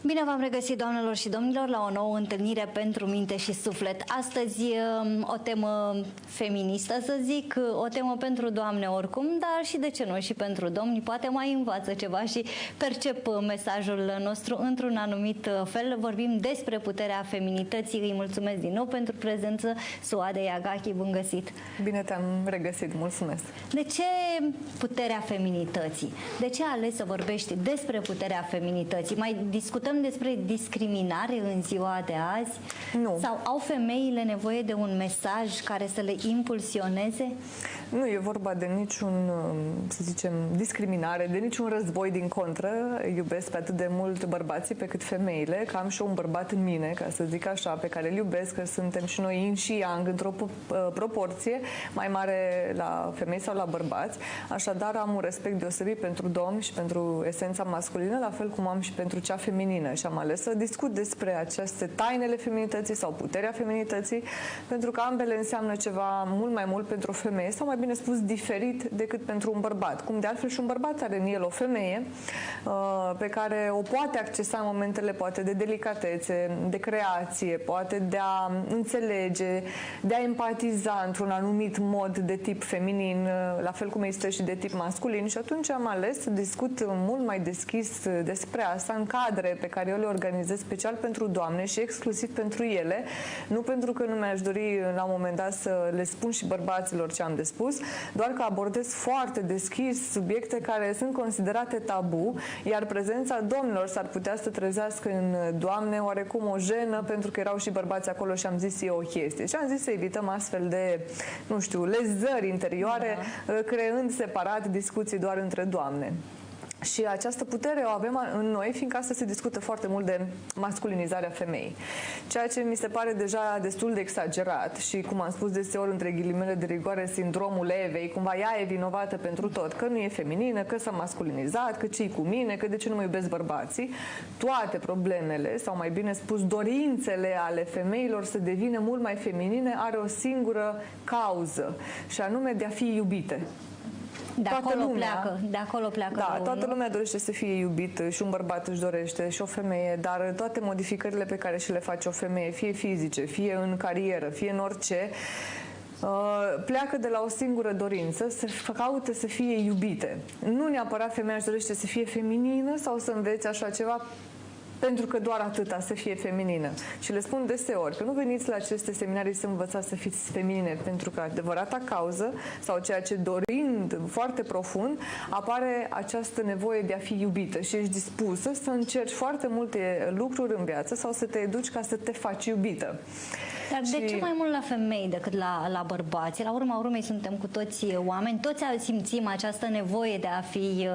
Bine v-am regăsit, doamnelor și domnilor, la o nouă întâlnire pentru minte și suflet. Astăzi o temă feministă, să zic, o temă pentru doamne oricum, dar și de ce nu și pentru domni, poate mai învață ceva și percep mesajul nostru într-un anumit fel. Vorbim despre puterea feminității. Îi mulțumesc din nou pentru prezență. Suade Iagaki, bun găsit! Bine te-am regăsit, mulțumesc! De ce puterea feminității? De ce ai ales să vorbești despre puterea feminității? Mai discutăm despre discriminare în ziua de azi? Nu. Sau au femeile nevoie de un mesaj care să le impulsioneze? Nu e vorba de niciun, să zicem, discriminare, de niciun război, din contră. Iubesc pe atât de mult bărbații pe cât femeile, că am și un bărbat în mine, ca să zic așa, pe care îl iubesc, că suntem și noi yin și yang într-o proporție mai mare la femei sau la bărbați. Așadar, am un respect deosebit pentru domni și pentru esența masculină, la fel cum am și pentru cea feminină. Și am ales să discut despre aceste tainele feminității sau puterea feminității, pentru că ambele înseamnă ceva mult mai mult pentru o femeie, sau mai bine spus, diferit decât pentru un bărbat. Cum de altfel și un bărbat are în el o femeie pe care o poate accesa în momentele poate de delicatețe, de creație, poate de a înțelege, de a empatiza într-un anumit mod de tip feminin, la fel cum este și de tip masculin. Și atunci am ales să discut mult mai deschis despre asta în cadre pe care eu le organizez special pentru doamne și exclusiv pentru ele, nu pentru că nu mi-aș dori la un moment dat să le spun și bărbaților ce am de spus, doar că abordez foarte deschis subiecte care sunt considerate tabu, iar prezența domnilor s-ar putea să trezească în doamne oarecum o jenă, pentru că erau și bărbați acolo și am zis eu o chestie. Și am zis să evităm astfel de, nu știu, lezări interioare, creând separat discuții doar între doamne. Și această putere o avem în noi, fiindcă astăzi se discută foarte mult de masculinizarea femeii. Ceea ce mi se pare deja destul de exagerat și, cum am spus deseori, între ghilimele de rigoare, sindromul Evei, cumva ea e vinovată pentru tot, că nu e feminină, că s-a masculinizat, că ce-i cu mine, că de ce nu mă iubesc bărbații. Toate problemele, sau mai bine spus, dorințele ale femeilor să devină mult mai feminine, are o singură cauză, și anume de a fi iubite. De acolo pleacă. Da, toată lumea dorește să fie iubit și un bărbat își dorește și o femeie, dar toate modificările pe care și le face o femeie, fie fizice, fie în carieră, fie în orice, pleacă de la o singură dorință, să caute să fie iubite. Nu neapărat femeia își dorește să fie feminină sau să învețe așa ceva, pentru că doar atâta să fie feminină. Și le spun deseori că nu veniți la aceste seminarii să învățați să fiți feminine, pentru că adevărata cauză sau ceea ce dorind foarte profund apare această nevoie de a fi iubită și ești dispusă să încerci foarte multe lucruri în viață sau să te educi ca să te faci iubită. Dar de ce mai mult la femei decât la bărbați? La urma urmei suntem cu toți oameni, toți simțim această nevoie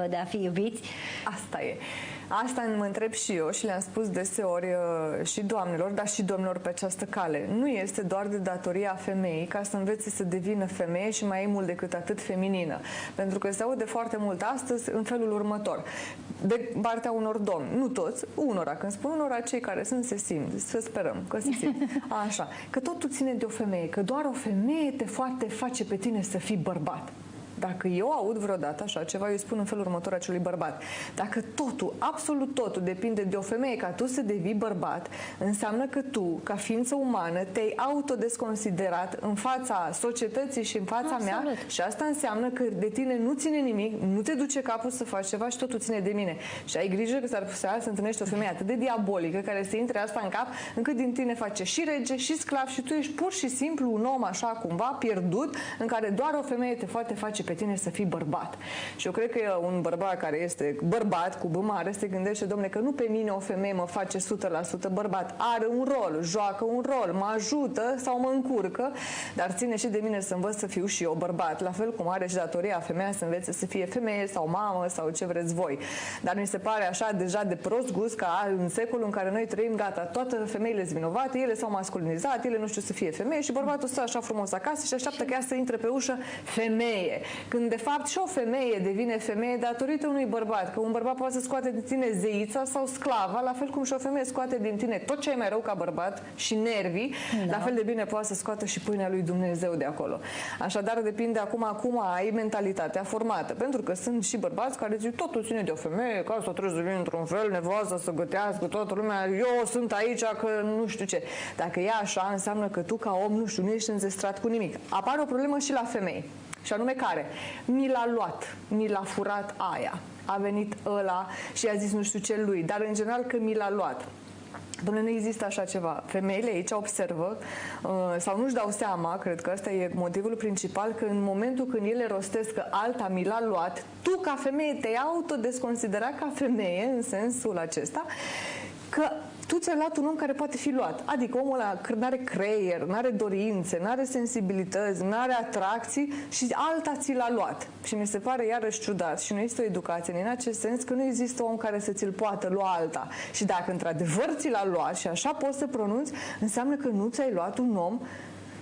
de a fi iubiți. Asta e. Asta mă întreb și eu și le-am spus deseori și doamnelor, dar și domnilor pe această cale. Nu este doar de datoria femeii ca să învețe să devină femeie și mai mult decât atât feminină. Pentru că se aude foarte mult astăzi în felul următor. De partea unor domni, nu toți, unora, când spun unora, cei care sunt se simt, să sperăm că se simt. Așa, că totul ține de o femeie, că doar o femeie te face pe tine să fii bărbat. Dacă eu aud vreodată așa ceva, eu spun în felul următor acelui bărbat: dacă totul, absolut totul, depinde de o femeie ca tu să devii bărbat, înseamnă că tu, ca ființă umană, te-ai autodesconsiderat în fața societății și în fața mea, și asta înseamnă că de tine nu ține nimic, nu te duce capul să faci ceva și totul ține de mine. Și ai grijă că s-ar putea să întâlnești o femeie atât de diabolică care să intre asta în cap, încât din tine face și rege și sclav și tu ești pur și simplu un om așa cumva pierdut, în care doar o femeie te poate face pe tine să fii bărbat. Și eu cred că un bărbat care este bărbat cu B mare se gândește: dom'le, că nu pe mine o femeie mă face 100% bărbat, are un rol, joacă un rol, mă ajută sau mă încurcă, dar ține și de mine să învăț să fiu și eu bărbat, la fel cum are și datoria femeia să învețe să fie femeie sau mamă sau ce vreți voi. Dar mi se pare așa deja de prost gust ca în secolul în care noi trăim, gata, toate femeile sunt vinovate, ele s-au masculinizat, ele nu știu să fie femeie și bărbatul stă așa frumos acasă și așteaptă că ea să intre pe ușă femeie. Când de fapt și o femeie devine femeie datorită unui bărbat, că un bărbat poate să scoate din tine zeița sau sclava, la fel cum și o femeie scoate din tine tot ce ai mai rău ca bărbat și nervii, la fel de bine poate să scoată și pâinea lui Dumnezeu de acolo. Așadar depinde acum ai mentalitatea formată, pentru că sunt și bărbați care zic totul ține de o femeie, că asta trebuie să vină într-un fel, nevoasă să gătească toată lumea, eu sunt aici că nu știu ce. Dacă e așa, înseamnă că tu ca om, nu știu, nu ești înzestrat cu nimic. Apare o problemă și la femei. Și anume care? Mi l-a luat, mi l-a furat aia. A venit ăla și a zis nu știu ce lui, dar în general că mi l-a luat. Dom'le, nu există așa ceva. Femeile aici observă sau nu-și dau seama, cred că ăsta e motivul principal, că în momentul când ele rostesc că alta mi l-a luat, tu ca femeie te-ai autodesconsidera ca femeie în sensul acesta că tu ți-ai luat un om care poate fi luat. Adică omul ăla n-are creier, n-are dorințe, n-are sensibilități, n-are atracții și alta ți l-a luat. Și mi se pare iarăși ciudat și nu este o educație în acest sens că nu există om care să ți-l poată lua alta. Și dacă într-adevăr ți l-a luat și așa poți să pronunți, înseamnă că nu ți-ai luat un om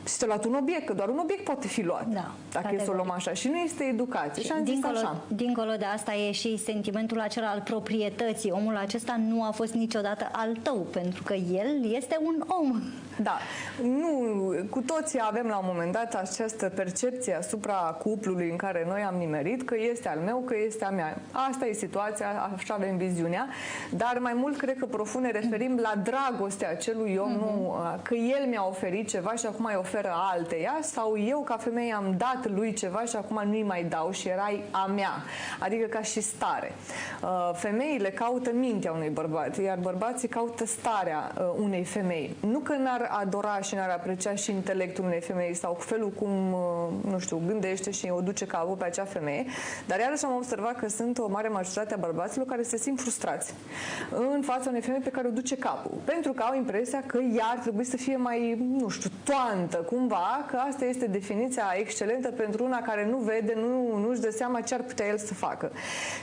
și ți-a luat un obiect, că doar un obiect poate fi luat. Da, dacă e să o luăm așa. Și nu este educație. Și am zis așa. Dincolo de asta e și sentimentul acela al proprietății. Omul acesta nu a fost niciodată al tău, pentru că el este un om. Da. Nu, cu toții avem la un moment dat această percepție asupra cuplului în care noi am nimerit, că este al meu, că este a mea. Asta e situația, așa avem viziunea, dar mai mult cred că profund ne referim la dragostea acelui om, nu că el mi-a oferit ceva și acum îi oferă alteia, sau eu ca femeie am dat lui ceva și acum nu-i mai dau și erai a mea. Adică ca și stare. Femeile caută mintea unui bărbat, iar bărbații caută starea unei femei. Nu că n-ar adora și n-ar aprecia și intelectul unei femei sau felul cum, nu știu, gândește și o duce capul pe acea femeie, dar iarăși am observat că sunt o mare majoritate a bărbaților care se simt frustrați în fața unei femei pe care o duce capul. Pentru că au impresia că ea ar trebui să fie mai, nu știu, toantă, cumva, că asta este definiția excelentă pentru una care nu vede, nu-și dă seama ce ar putea el să facă.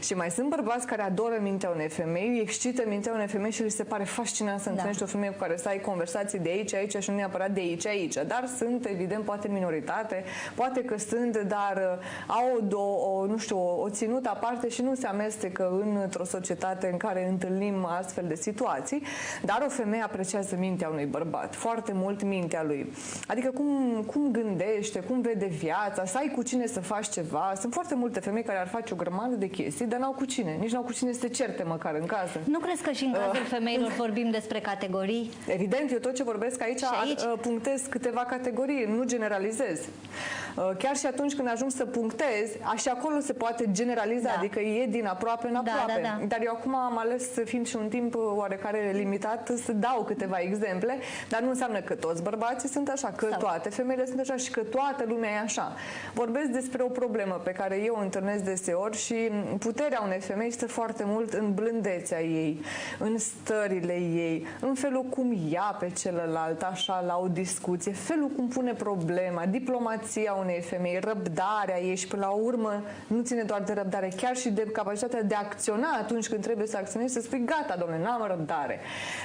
Și mai sunt bărbați care adoră mintea unei femei, excită mintea unei femei și li se pare fascinant să întâlnești o femeie cu care să ai conversații de aici, și nu neapărat de aici. Dar sunt, evident, poate minoritate, poate că sunt, dar au nu știu, o ținută aparte și nu se amestecă într-o societate în care întâlnim astfel de situații, dar o femeie apreciază mintea unui bărbat, foarte mult mintea lui. Adică cum gândește, cum vede viața, să ai cu cine să faci ceva. Sunt foarte multe femei care ar face o grămadă de chestii, dar n-au cu cine. Nici n-au cu cine să te certe măcar în casă. Nu crezi că și în cazul femeilor vorbim despre categorii? Evident, eu tot ce vorbesc aici punctez câteva categorii, nu generalizez. Chiar și atunci când ajung să punctez, și acolo se poate generaliza, adică e din aproape în aproape. Da. Dar eu acum am ales, fiind și un timp oarecare limitat, să dau câteva exemple, dar nu înseamnă că toți bărbații sunt așa, că toate femeile sunt așa și că toată lumea e așa. Vorbesc despre o problemă pe care eu o întâlnesc deseori și puterea unei femei este foarte mult în blândețea ei, în stările ei, în felul cum ia pe celălalt, așa, la o discuție, felul cum pune problema, diplomația unei femei, răbdarea ei și până la urmă nu ține doar de răbdare, chiar și de capacitatea de a acționa atunci când trebuie să acționezi, să spui gata, domnule, n-am răbdare.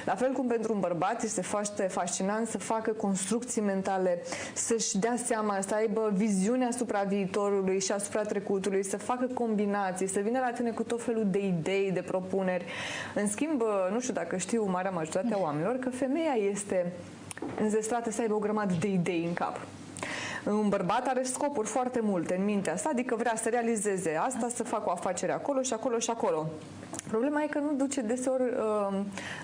La fel cum pentru un bărbat este foarte fascinant să facă construcții mentale, să-și dea seama, să aibă viziune asupra viitorului și asupra trecutului, să facă combinații, să vină la tine cu tot felul de idei, de propuneri. În schimb, nu știu dacă știu marea majoritate a oamenilor, că femeia este înzestrată să aibă o grămadă de idei în cap. Un bărbat are scopuri foarte multe în mintea sa, adică vrea să realizeze asta, să facă o afacere acolo și acolo și acolo. Problema e că nu duce deseori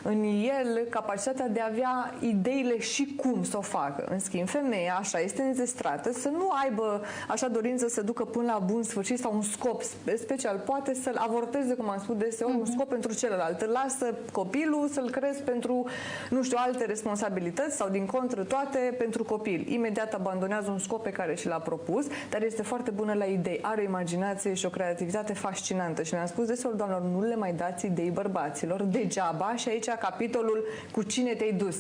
în el capacitatea de a avea ideile și cum să o facă. În schimb, femeia așa este înzestrată să nu aibă așa dorință să ducă până la bun sfârșit sau un scop special. Poate să-l avorteze, cum am spus deseori, un scop pentru celălalt. Îl lasă copilul să-l crezi pentru, nu știu, alte responsabilități sau din contră toate pentru copil. Imediat abandonează un scop pe care și l-a propus, dar este foarte bună la idei. Are o imaginație și o creativitate fascinantă. Și le-am spus deseori, doamnelor, nu le mai dați idei bărbaților degeaba și aici capitolul cu cine te-ai dus.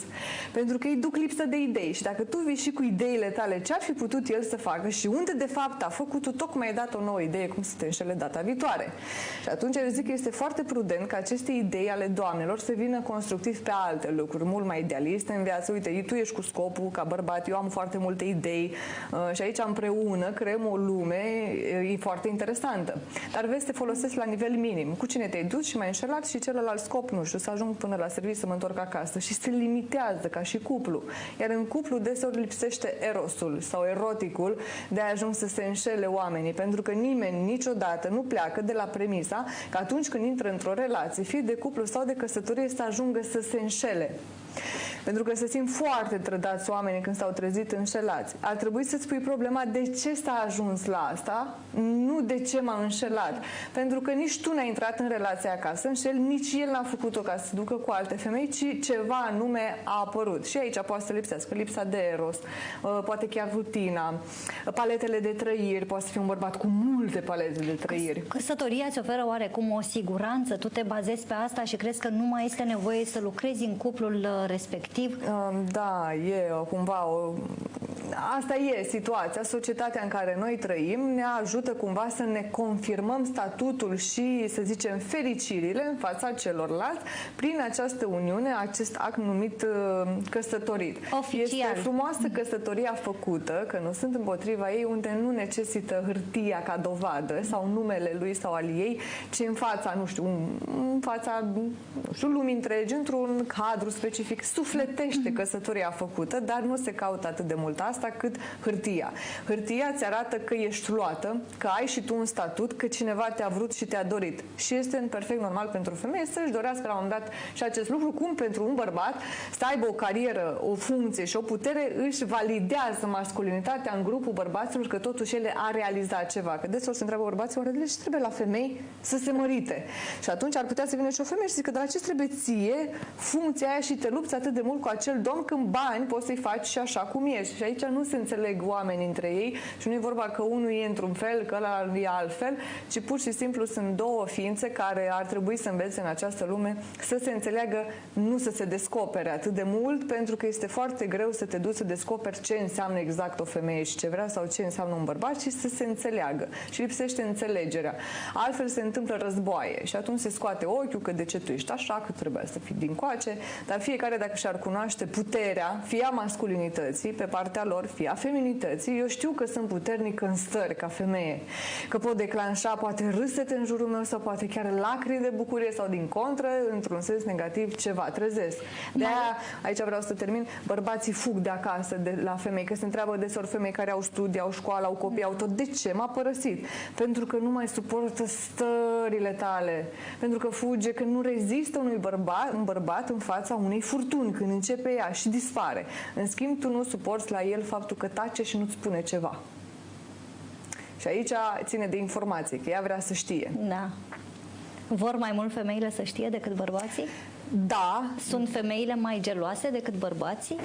Pentru că ei duc lipsă de idei și dacă tu vii și cu ideile tale, ce ar fi putut el să facă și unde de fapt a făcut, tu tocmai ai dat o nouă idee cum să te înșele data viitoare. Și atunci eu zic că este foarte prudent ca aceste idei ale doamnelor să vină constructiv pe alte lucruri, mult mai idealiste în viață. Uite, tu ești cu scopul ca bărbat, eu am foarte multe idei și aici împreună creăm o lume e foarte interesantă. Dar vezi, te folosesc la nivel minim. Cu cine te-ai dus și m-ai înșelat și celălalt scop, nu știu, să ajung până la serviciu, să mă întorc acasă și se limitează ca și cuplu. Iar în cuplu deseori lipsește erosul sau eroticul de a ajung să se înșele oamenii, pentru că nimeni niciodată nu pleacă de la premisa că atunci când intră într-o relație, fie de cuplu sau de căsătorie, să ajungă să se înșele. Pentru că se simt foarte trădați oamenii când s-au trezit înșelați. Ar trebui să-ți pui problema de ce s-a ajuns la asta, nu de ce m-a înșelat. Pentru că nici tu n-ai intrat în relația acasă înșel, nici el n-a făcut-o ca să se ducă cu alte femei, ci ceva anume a apărut. Și aici poate să lipsească lipsa de eros, poate chiar rutina, paletele de trăiri, poate să fie un bărbat cu multe palete de trăiri. Căsătoria îți oferă oarecum o siguranță? Tu te bazezi pe asta și crezi că nu mai este nevoie să lucrezi în cuplul respectiv? Da, e cumva asta e situația. Societatea în care noi trăim ne ajută cumva să ne confirmăm statutul și, să zicem, fericirile în fața celorlalți prin această uniune, acest act numit căsătorit. Oficial. Este frumoasă căsătoria făcută, că nu sunt împotriva ei, unde nu necesită hârtia ca dovadă sau numele lui sau al ei, ci în fața, nu știu, în fața, nu știu, lumii întregi, într-un cadru specific, sufletește căsătoria făcută, dar nu se caută atât de mult asta cât hârtia. Hârtia ți arată că ești luată, că ai și tu un statut, că cineva te-a vrut și te-a dorit. Și este perfect normal pentru o femeie să-și dorească la un moment dat și acest lucru, cum pentru un bărbat să aibă o carieră, o funcție și o putere, își validează masculinitatea în grupul bărbaților, că totuși ele a realizat ceva. Că deseori se întreabă bărbații, oare de ce trebuie la femei să se mărite? Și atunci ar putea să vină și o femeie și zică, dar la ce trebuie ție funcția aia și te lupți atât de mult cu acel domn când bani poți să-i faci și așa cum ești. Și aici nu se înțeleg oamenii între ei și nu e vorba că unul e într-un fel, că ăla e altfel, ci pur și simplu sunt două ființe care ar trebui să învețe în această lume să se înțeleagă, nu să se descopere atât de mult, pentru că este foarte greu să te duci să descoperi ce înseamnă exact o femeie și ce vrea sau ce înseamnă un bărbat și să se înțeleagă. Și lipsește înțelegerea. Altfel se întâmplă războaie și atunci se scoate ochiul că de ce tu ești așa, că trebuie să fii dincoace, dar fiecare dacă și-ar cunoaște puterea, fie a masculinității pe partea lor, fie a feminității, eu știu că sunt puternic în stări ca femeie, că pot declanșa poate râsete în jurul meu sau poate chiar lacrimi de bucurie sau din contră, într-un sens negativ, ceva trezesc. De-aia, aici vreau să termin, bărbații fug de acasă de la femei, că se întreabă deseori femei care au studii, au școală, au copii, au tot. De ce m-a părăsit? Pentru că nu mai suportă stările tale. Pentru că fuge, că nu rezistă un bărbat în fața unei furtuni, când începe ea și dispare. În schimb, tu nu suporți la el faptul că tace și nu-ți spune ceva. Și aici ține de informație, că ea vrea să știe. Da. Vor mai mult femeile să știe decât bărbații? Da. Sunt femeile mai geloase decât bărbații?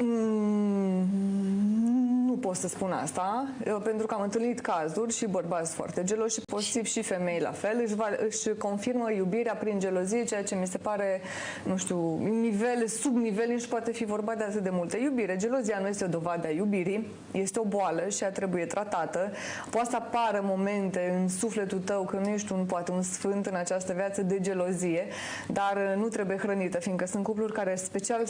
Nu pot să spun asta, pentru că am întâlnit cazuri și bărbați foarte geloși și posibil și femei la fel. Își confirmă iubirea prin gelozie, ceea ce mi se pare, nu știu, nivel, sub nivel, nici poate fi vorba de atât de multă iubire. Gelozia nu este o dovadă a iubirii, este o boală și ea trebuie tratată. Poate să apară momente în sufletul tău că nu ești poate un sfânt în această viață de gelozie, dar nu trebuie hrănită, fiindcă sunt cupluri care special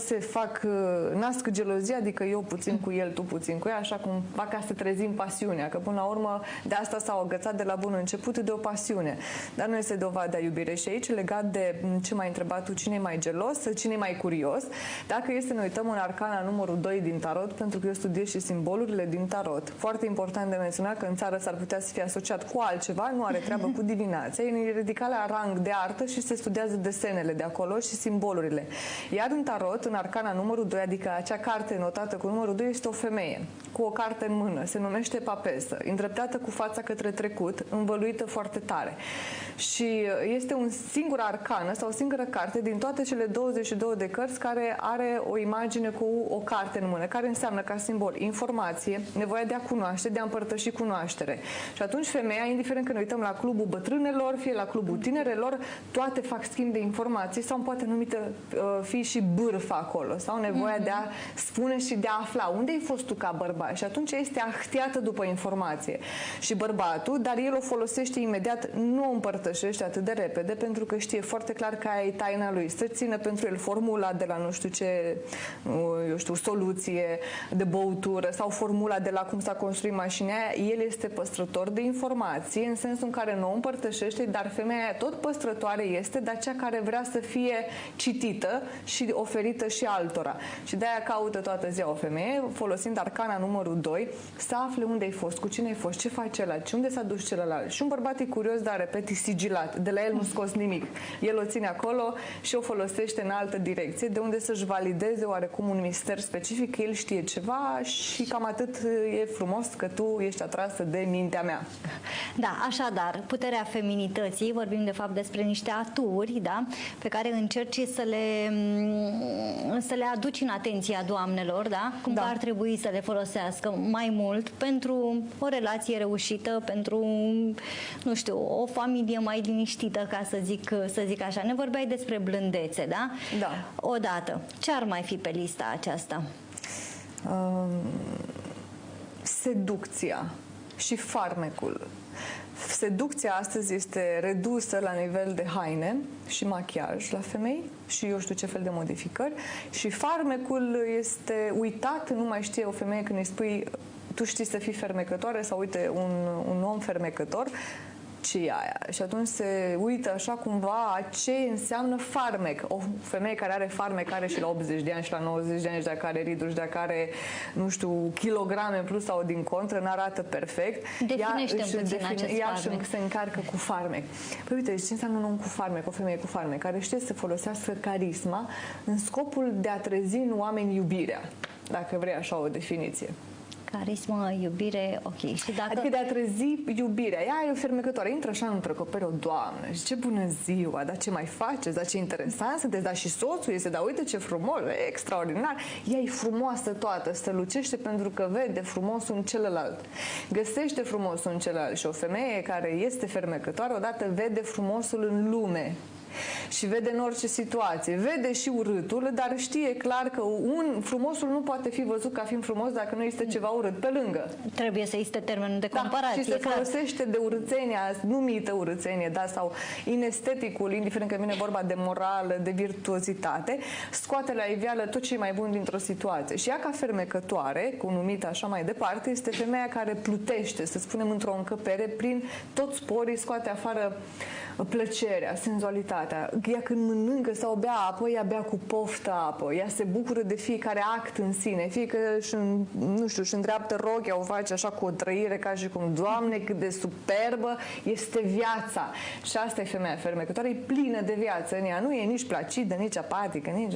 nasc gelozia, adică eu puțin cu el, tu puțin cu ea, așa cum fac ca să trezim pasiunea, că până la urmă de asta s-au agățat de la bun început de o pasiune. Dar nu este dovada iubire. Și aici, legat de ce m-ai întrebat tu, cine e mai gelos, cine e mai curios, dacă este, ne uităm în arcana numărul 2 din tarot, pentru că eu studiez și simbolurile din tarot. Foarte important de menționat că în țară s-ar putea să fie asociat cu altceva, nu are treabă cu divinația, e ridicat la rang de artă și se studiază desenele de acolo și simbolurile. Iar în tarot, în arcana numărul 2, adică acea carte notată cu numărul 2, este o femeie cu o carte în mână, se numește papesă, îndreptată cu fața către trecut, învăluită foarte tare. Și este un singur arcană sau o singură carte din toate cele 22 de cărți care are o imagine cu o carte în mână, care înseamnă ca simbol informație, nevoia de a cunoaște, de a împărtăși cunoaștere. Și atunci femeia, indiferent că ne uităm la clubul bătrânelor, fie la clubul tinerelor, toate fac schimb de informații sau poate numită fi și bârfă acolo, sau nevoia de a spune și de a afla unde ai fost tu ca bărbat. Și atunci este ahtiată după informație. Și bărbatul, dar el o folosește imediat, nu o împărtășește atât de repede, pentru că știe foarte clar că aia e taina lui. Să țină pentru el formula de la nu știu ce, eu știu, soluție de băutură sau formula de la cum s-a construit mașina aia. El este păstrător de informații, în sensul în care nu o împărtășește, dar femeia aia tot păstrătoare este, dar cea care vrea să fie citită și oferită și altora. Și de-aia caută toată ziua o femeie, folosind arcana numărul 2, să afle unde ai fost, cu cine ai fost, ce face ăla, unde s-a dus celălalt. Și un bărbat e curios, dar repet, e sigilat. De la el nu scos nimic. El o ține acolo și o folosește în altă direcție, de unde să-și valideze oarecum un mister specific, că el știe ceva și cam atât. E frumos că tu ești atrasă de mintea mea. Da, așadar, puterea feminității, vorbim de fapt despre niște aturi, da, pe care încerci să le aduci în atenția doamnelor, da, cum ar trebui să le folosească mai mult pentru o relație reușită, pentru, nu știu, o familie mai liniștită, ca să zic așa. Ne vorbeai despre blândețe, da? Da. Odată. Ce ar mai fi pe lista aceasta? Seducția și farmecul. Seducția astăzi este redusă la nivel de haine și machiaj la femei și eu știu ce fel de modificări, și farmecul este uitat. Nu mai știe o femeie când îi spui tu știi să fii fermecătoare sau uite un om fermecător, ce e aia? Și atunci se uită așa cumva a ce înseamnă farmec. O femeie care are farmec are și la 80 de ani și la 90 de ani, și dacă are riduri, și dacă are, nu știu, kilograme în plus sau din contră, n-arată perfect. Definește-mi puțin acest farmec. Se încarcă cu farmec. Păi uite, ce înseamnă un om cu farmec, o femeie cu farmec, care știe să folosească carisma în scopul de a trezi în oameni iubirea, dacă vrei așa o definiție. Carismă, iubire, ok. Și dacă... Adică de a trezi iubirea. Ea e o fermecătoare, intră așa într-o copere, o doamnă, și ce bună ziua, dar ce mai faceți, dar ce interesant sunteți, dar și soțul este, dar uite ce frumos, e extraordinar. Ea e frumoasă toată, strălucește pentru că vede frumosul în celălalt. Găsește frumosul în celălalt. Și o femeie care este fermecătoare, odată vede frumosul în lume. Și vede în orice situație. Vede și urâtul, dar știe clar că frumosul nu poate fi văzut ca fiind frumos dacă nu este ceva urât pe lângă. Trebuie să existe termenul de comparație. Și se folosește de urâțenia, numită urâțenie, da, sau inesteticul, indiferent că vine vorba de morală, de virtuozitate, scoate la iveală tot ce e mai bun dintr-o situație. Și ea, ca fermecătoare, cu numită așa mai departe, este femeia care plutește, să spunem, într-o încăpere, prin toți sporii, scoate afară plăcerea, senzualitatea. Ea când mănâncă sau bea apă, ea bea cu poftă apă. Ea se bucură de fiecare act în sine. Fie că își îndreaptă rochia, o face așa cu o trăire, ca și cum, Doamne, cât de superbă este viața. Și asta e femeia fermecătoare, e plină de viață în ea. Nu e nici placidă, nici apatică, nici...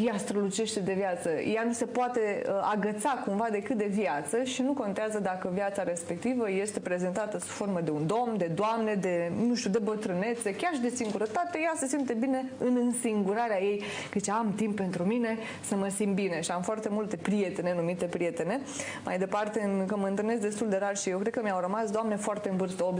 Ea strălucește de viață. Ea nu se poate agăța cumva decât de viață și nu contează dacă viața respectivă este prezentată sub formă de un domn, de doamne, de, nu știu, de bătrânețe, chiar și de singurătate. Ea se simte bine în însingurarea ei, că zice, am timp pentru mine să mă simt bine. Și am foarte multe prietene, numite prietene. Mai departe, că mă întâlnesc destul de rar și eu cred că mi-au rămas doamne foarte în vârstă,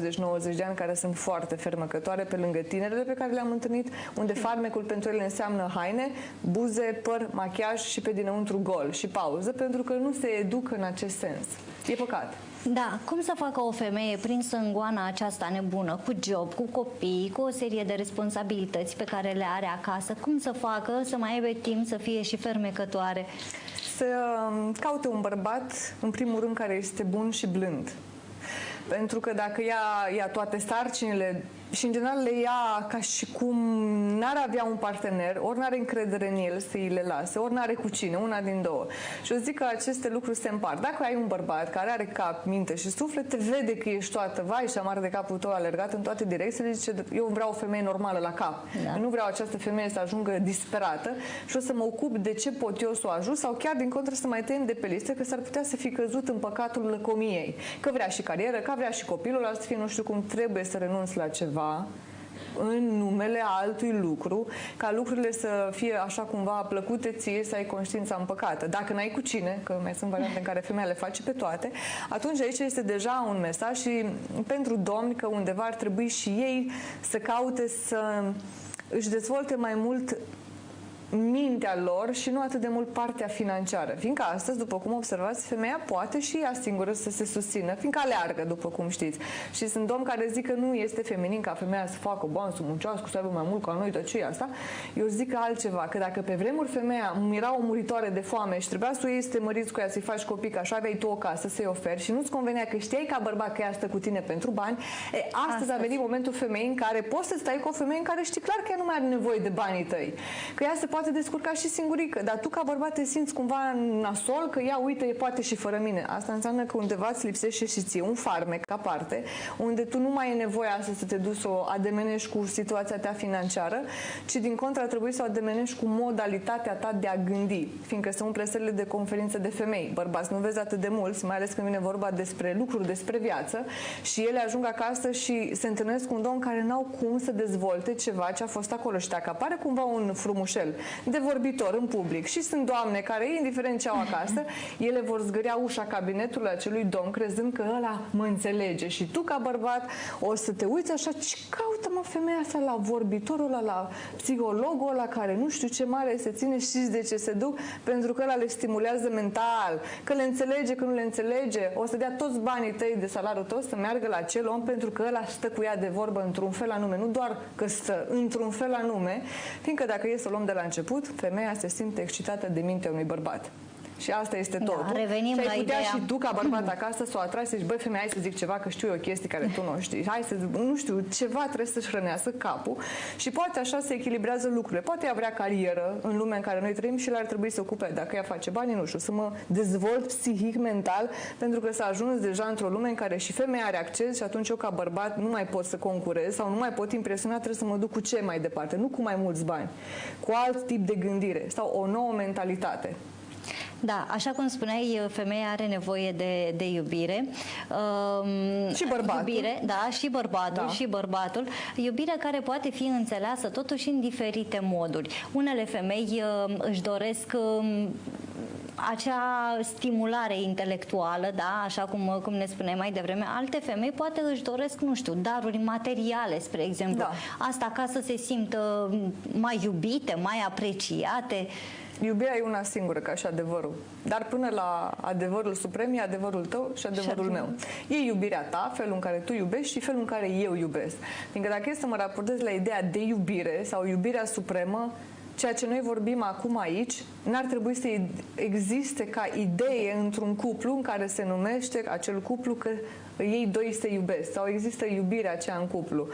80-90 de ani, care sunt foarte fermecătoare pe lângă tinerele pe care le-am întâlnit, unde farmecul pentru ele înseamnă haine, buze, păr, machiaj și pe dinăuntru gol și pauză, pentru că nu se educă în acest sens. E păcat. Da, cum să facă o femeie prinsă în goana aceasta nebună, cu job, cu copii, cu o serie de responsabilități pe care le are acasă, cum să facă să mai aibă timp să fie și fermecătoare? Să caute un bărbat, în primul rând, care este bun și blând. Pentru că dacă ia toate sarcinile și în general le ia ca și cum n-ar avea un partener, ori n-are încredere în el să îi le lase, ori n-are cu cine, una din două. Și eu zic că aceste lucruri se împart. Dacă ai un bărbat care are cap, minte și suflet, te vede că ești toată vai și amar de capul tău, alergat în toate direcțiile, zice, eu vreau o femeie normală la cap. Da. Eu nu vreau această femeie să ajungă disperată și o să mă ocup de ce pot eu să o ajut sau chiar din contră să mai tăiem de pe listă, că s-ar putea să fi căzut în păcatul lăcomiei. Că vrea și carieră, că vrea și copilul, ăla să fie nu știu cum, trebuie să renunți la ceva în numele altui lucru, ca lucrurile să fie așa cumva plăcute ție, să ai conștiința împăcată. Dacă n-ai cu cine, că mai sunt variante în care femeia le face pe toate, atunci aici este deja un mesaj și pentru domni că undeva ar trebui și ei să caute să își dezvolte mai mult mintea lor și nu atât de mult partea financiară. Fiindcă astăzi, după cum observați, femeia poate și ea singură să se susțină, fiindcă aleargă, după cum știți. Și sunt domni care zic că nu este feminin ca femeia să facă bani, să muncească, să aibă mai mult ca noi, ce asta. Eu zic că altceva, că dacă pe vremuri femeia era o muritoare de foame și trebuia să o iei să te măriți cu ea, să-i faci copii, că așa aveai tu o casă să-i oferi și nu-ți convenea că știai ca bărbat că ea stă cu tine pentru bani, astăzi a venit momentul femeii în care poți să stai cu o femeie în care știi clar că ea nu mai are nevoie de banii tăi. Că ea se poate descurca și singurică, dar tu ca bărbat te simți cumva nasol, că ea, uite, e poate și fără mine. Asta înseamnă că undeva îți lipsește și ție un farmec aparte, unde tu nu mai ai nevoie astăzi să te duci să o ademenești cu situația ta financiară, ci din contră ar trebui să o ademenești cu modalitatea ta de a gândi, fiindcă sunt presările de conferințe de femei. Bărbați nu vezi atât de mulți, mai ales când vine vorba despre lucruri, despre viață, și ele ajung acasă și se întâlnesc cu un domn care n-au cum să dezvolte ceva ce a fost acolo. Și dacă apare cumva un frumușel de vorbitor în public și sunt doamne care, indiferent ce au acasă, ele vor zgâria ușa cabinetului acelui domn crezând că ăla mă înțelege și tu ca bărbat o să te uiți așa, ce caută mă femeia asta la vorbitorul ăla, la psihologul ăla care nu știu ce mare se ține, știți de ce se duc? Pentru că ăla le stimulează mental, că le înțelege, că nu le înțelege, o să dea toți banii tăi de salariul tău să meargă la acel om pentru că ăla stă cu ea de vorbă într-un fel anume, nu doar că stă, într-un fel anume, fiindcă dacă e să o luăm de la început, femeia se simte excitată de mintea unui bărbat. Și asta este totul. Da, revenim și ai la putea ideea... și tu ca bărbat acasă să o atragi și să zici, băi, femeia, hai să zic ceva, că știu eu chestii care tu nu știi. Hai să, nu știu, ceva trebuie să-și hrănească capul și poate așa se echilibrează lucrurile. Poate ea vrea carieră în lumea în care noi trăim și el ar trebui să ocupe, dacă ea face bani, nu știu, să mă dezvolt psihic, mental, pentru că s-a ajuns deja într-o lume în care și femeia are acces și atunci eu ca bărbat nu mai pot să concurez sau nu mai pot impresiona, trebuie să mă duc cu ce mai departe, nu cu mai mulți bani, cu alt tip de gândire sau o nouă mentalitate. Da, așa cum spuneai, femeia are nevoie de iubire. Și bărbatul. Iubire, da, și bărbatul, da. și bărbatul. Iubire care poate fi înțeleasă totuși în diferite moduri. Unele femei își doresc acea stimulare intelectuală, da, așa cum ne spuneai mai devreme. Alte femei poate își doresc, nu știu, daruri materiale, spre exemplu. Da. Asta ca să se simtă mai iubite, mai apreciate. Iubirea e una singură, ca și adevărul. Dar până la adevărul suprem e adevărul tău și adevărul meu. E iubirea ta, felul în care tu iubești și felul în care eu iubesc. Fiindcă dacă e să mă raportez la ideea de iubire sau iubirea supremă, ceea ce noi vorbim acum aici n-ar trebui să existe ca idee într-un cuplu în care se numește acel cuplu că ei doi se iubesc sau există iubirea aceea în cuplu.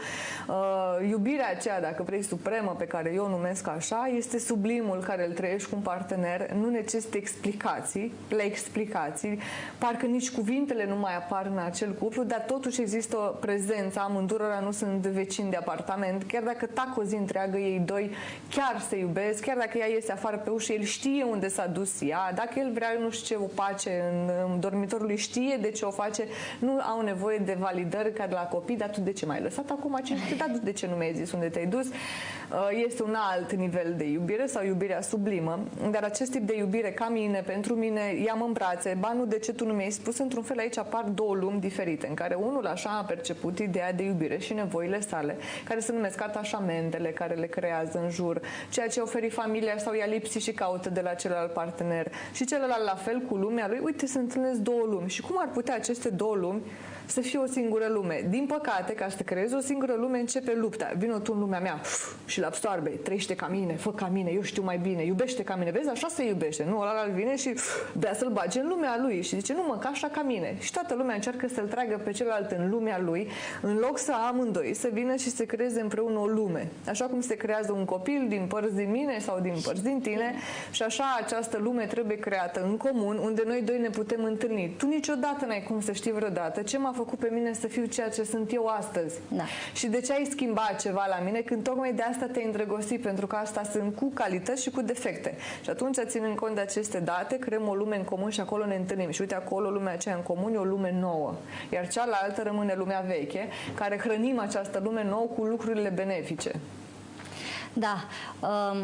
Iubirea aceea, dacă vrei, supremă, pe care eu o numesc așa, este sublimul care îl trăiești cu un partener, nu necesită explicații, la explicații, parcă nici cuvintele nu mai apar în acel cuplu, dar totuși există o prezență, amândurora nu sunt vecini de apartament, chiar dacă tac o zi întreagă ei doi chiar se iubesc, chiar dacă ea iese afară pe ușă, el știe unde s-a dus ea, dacă el vrea nu știu ce o pace în dormitorul lui, știe de ce o face, nu au nevoie de validări ca de la copii, dar tu de ce m-ai lăsat acum? De ce nu mi-ai zis unde te-ai dus? Este un alt nivel de iubire sau iubirea sublimă, dar acest tip de iubire ca mine, pentru mine, ia-mă în brațe, ba nu, de ce tu nu mi-ai spus? Într-un fel aici apar două lumi diferite, în care unul așa a perceput ideea de iubire și nevoile sale, care se numesc atașamentele care le creează în jur, ceea ce oferi familia sau ea lipsi și caută de la celălalt partener și celălalt la fel cu lumea lui. Uite, se întâlnesc două lumi și cum ar putea aceste două lumi să fie o singură lume. Din păcate, ca să creezi o singură lume, începe lupta. Vino tu în lumea mea și îl absorbe, trăiește ca mine, fă ca mine, eu știu mai bine, iubește ca mine. Vezi, așa se iubește, nu? Ăla vine și vrea să-l bage în lumea lui și zice, nu mă, ca așa ca mine. Și toată lumea încearcă să-l tragă pe celălalt în lumea lui, în loc să amândoi să vină și să creeze împreună o lume. Așa cum se creează un copil din părți din mine sau din părți din tine, și așa această lume trebuie creată în comun, unde noi doi ne putem întâlni. Tu niciodată n-ai cum să știi vreodată ce m-a făcut pe mine să fiu ceea ce sunt eu astăzi. Da. Și de ce ai schimbat ceva la mine, când tocmai de asta te-ai îndrăgostit, pentru că asta sunt cu calități și cu defecte. Și atunci, ținând cont de aceste date, creăm o lume în comun și acolo ne întâlnim. Și uite, acolo lumea aceea în comun e o lume nouă. Iar cealaltă rămâne lumea veche, care hrănim această lume nouă cu lucrurile benefice. Da,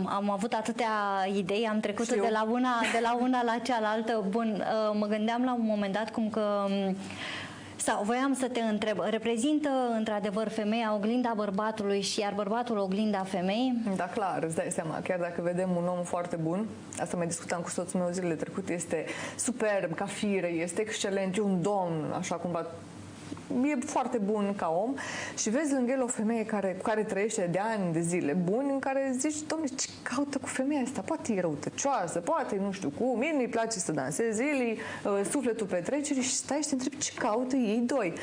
am avut atâtea idei, am trecut de la una la cealaltă. Bun, mă gândeam la un moment dat cum că... Sau voiam să te întreb, reprezintă într-adevăr femeia oglinda bărbatului și iar bărbatul oglinda femeii? Da, clar, îți dai seama, chiar dacă vedem un om foarte bun, asta mai discutam cu soțul meu zilele trecute, este superb ca fire, este excelent, e un domn, așa cumva, e foarte bun ca om și vezi lângă el o femeie care trăiește de ani de zile buni, în care zici, dom'le, ce caută cu femeia asta? Poate e răutăcioasă, poate nu știu cum, mie nu-i place să danseze, el sufletul petrecerii, și stai și te întrebi ce caută ei doi.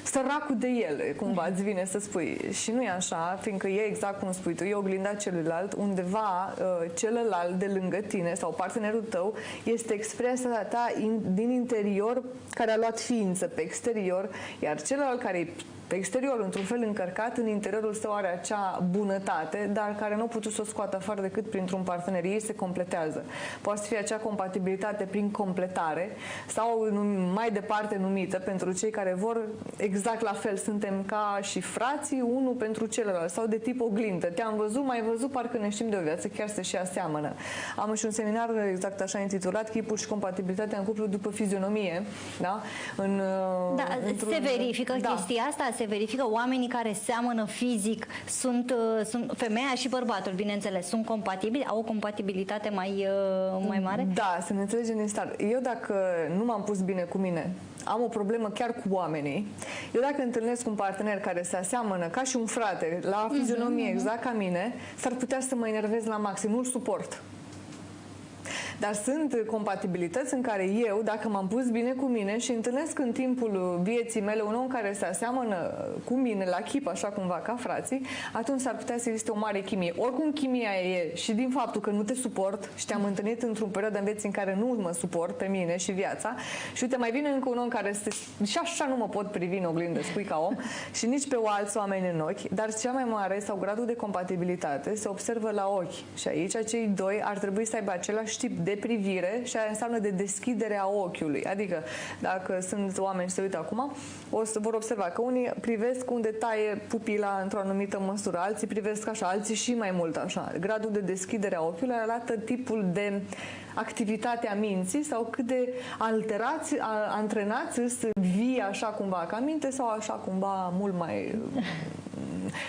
Săracul de el, cumva îți vine să spui. Și nu e așa, fiindcă e exact cum spui tu, e oglinda celuilalt, undeva celălalt de lângă tine sau partenerul tău este expresia ta din interior, care a luat ființă pe exterior, iar celălalt care e pe exterior, într-un fel încărcat, în interiorul său are acea bunătate, dar care nu a putut să o scoată afară decât printr-un partener. Ei se completează. Poate fi acea compatibilitate prin completare sau mai departe numită, pentru cei care vor, exact la fel, suntem ca și frații, unul pentru celălalt, sau de tip oglindă. Te-am văzut, mai văzut, parcă ne știm de o viață, chiar se și aseamănă. Am și un seminar exact așa intitulat, Chipul și compatibilitatea în cuplu după fizionomie. Da? Se verifică chestia asta? Se verifică oamenii care seamănă fizic, sunt femeia și bărbatul, bineînțeles, sunt compatibili, au o compatibilitate mai mare? Da, să ne înțelegem din start. Eu dacă nu m-am pus bine cu mine, am o problemă chiar cu oamenii. Eu dacă întâlnesc un partener care se aseamănă ca și un frate, la fizionomie exact ca mine, s-ar putea să mă enervez la maxim, nu-l suport. Dar sunt compatibilități în care eu, dacă m-am pus bine cu mine și întâlnesc în timpul vieții mele un om care se aseamănă cu mine la chip, așa cumva, ca frații, atunci s-ar putea să existe o mare chimie. Oricum chimia e și din faptul că nu te suport și te-am întâlnit într-un perioadă în vieții în care nu mă suport pe mine și viața și uite, mai vine încă un om care și așa nu mă pot privi în oglindă, spui ca om, și nici pe alți oameni în ochi, dar cea mai mare sau gradul de compatibilitate se observă la ochi. Și aici cei doi ar trebui să aibă același tip de privire și aia înseamnă de deschidere a ochiului. Adică, dacă sunt oameni și se uită acum, vor observa că unii privesc unde taie pupila într-o anumită măsură, alții privesc așa, alții și mai mult așa. Gradul de deschidere a ochiului arată tipul de activitatea minții sau cât de alterați, antrenați sunt vii așa cumva ca minte sau așa cumva mult mai...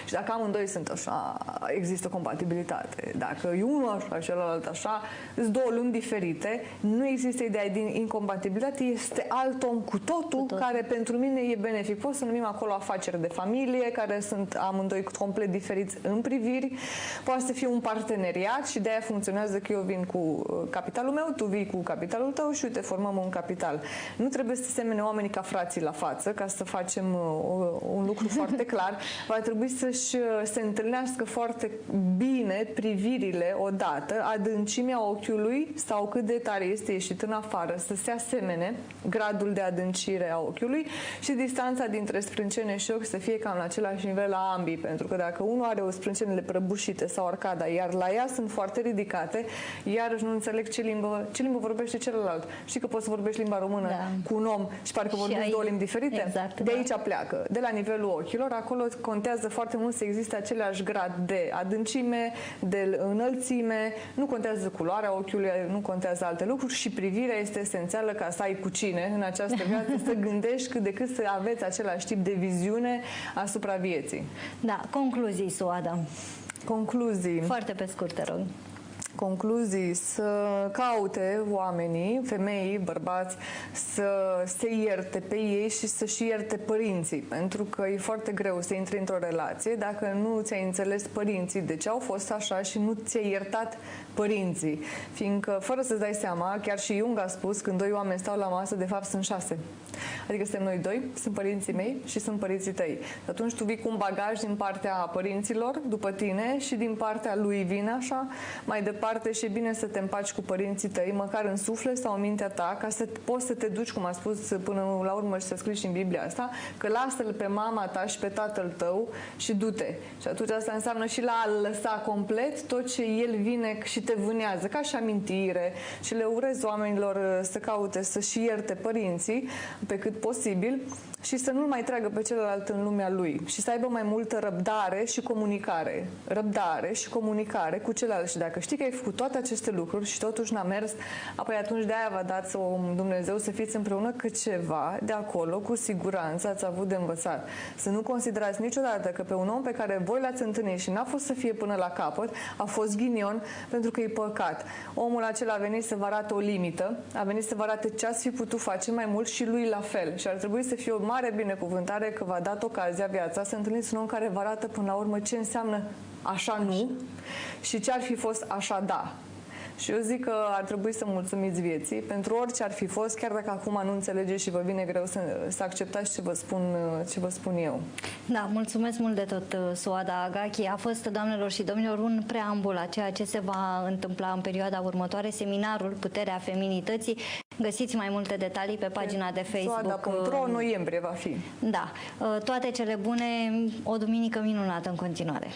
Și dacă amândoi sunt așa, există compatibilitate. Dacă e unul așa, celălalt așa, sunt două lumi diferite, nu există ideea din incompatibilitate, este alt om cu totul, care pentru mine e benefic. Pot să numim acolo afaceri de familie, care sunt amândoi complet diferiți în priviri, poate să fie un parteneriat și de aia funcționează că eu vin cu capitalul meu, tu vii cu capitalul tău și uite, formăm un capital. Nu trebuie să semene oamenii ca frații la față, ca să facem un lucru foarte clar. Va trebui să-și se întâlnească foarte bine privirile odată, adâncimea ochiului sau cât de tare este ieșit în afară, să se asemene gradul de adâncire a ochiului și distanța dintre sprâncene și ochi să fie cam la același nivel la ambii, pentru că dacă unul are o sprâncenele prăbușite sau arcada, iar la ea sunt foarte ridicate, iarăși nu înțeleg ce limbă vorbește celălalt. Știi că poți să vorbești limba română cu un om și parcă vorbești două limbi diferite? Exact, de aici pleacă. De la nivelul ochilor, acolo contează foarte mult să existe același grad de adâncime, de înălțime, nu contează culoarea ochiului, nu contează alte lucruri și privirea este esențială ca să ai cu cine în această viață, să gândești cât de cât să aveți același tip de viziune asupra vieții. Da, concluzii, Suada. Concluzii. Foarte pe scurt, te rog. concluzii, să caute oamenii, femei, bărbați, să se ierte pe ei și să-și ierte părinții. Pentru că e foarte greu să intri într-o relație dacă nu ți-ai înțeles părinții de ce au fost așa și nu ți-ai iertat părinții. Fiindcă, fără să-ți dai seama, chiar și Jung a spus, când doi oameni stau la masă, de fapt sunt 6. Adică suntem noi doi, sunt părinții mei și sunt părinții tăi. Și atunci tu vii cu un bagaj din partea părinților după tine și din partea lui vine așa mai departe și e bine să te împaci cu părinții tăi, măcar în suflet sau în mintea ta, ca să poți să te duci, cum a spus până la urmă și să scrii și în Biblia asta, că lasă-l pe mama ta și pe tatăl tău și du-te. Și atunci asta înseamnă și la a lăsa complet tot ce el vine și te vânează, ca și amintire. Și le urez oamenilor să caute să-și ierte părinții pe cât posibil și să nu-l mai tragă pe celălalt în lumea lui și să aibă mai multă răbdare și comunicare. Răbdare și comunicare cu celălalt. Și dacă știi că ai făcut toate aceste lucruri și totuși n-a mers, apoi atunci de-aia v-a dat Dumnezeu să fiți împreună, că ceva de acolo, cu siguranță, ați avut de învățat. Să nu considerați niciodată că pe un om pe care voi l-ați întâlnit și n-a fost să fie până la capăt, a fost ghinion, pentru că e păcat. Omul acela a venit să vă arate o limită, a venit să vă arate ce ați fi putut face mai mult și lui la fel. Și ar trebui să fie o mare binecuvântare că v-a dat ocazia viața să întâlniți un om care vă arată până la urmă ce înseamnă așa nu și ce ar fi fost așa da. Și eu zic că ar trebui să mulțumiți vieții pentru orice ar fi fost, chiar dacă acum nu înțelegeți și vă vine greu să acceptați ce vă spun eu. Da, mulțumesc mult de tot, Suada Agachi. A fost, doamnelor și domnilor, un preambul a ceea ce se va întâmpla în perioada următoare, seminarul Puterea Feminității. Găsiți mai multe detalii pe pagina de Facebook. Suada.ro, noiembrie va fi. Da, toate cele bune, o duminică minunată în continuare.